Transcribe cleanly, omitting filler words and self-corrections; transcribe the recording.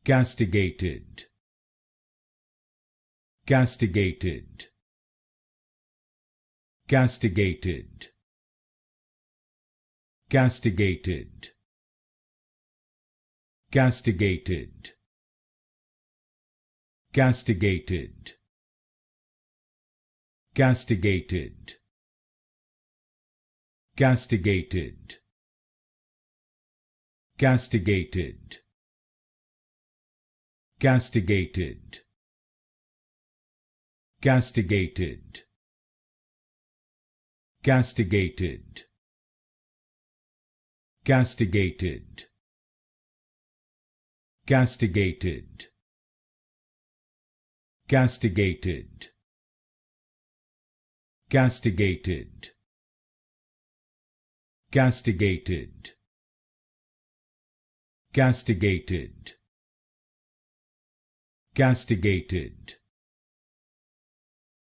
Castigated. Castigated. Castigated. Castigated. Castigated. Castigated. Castigated. Castigated. Castigated. Castigated. Castigated. Castigated. Castigated. Castigated. Castigated. Castigated. Castigated. Castigated. Castigated.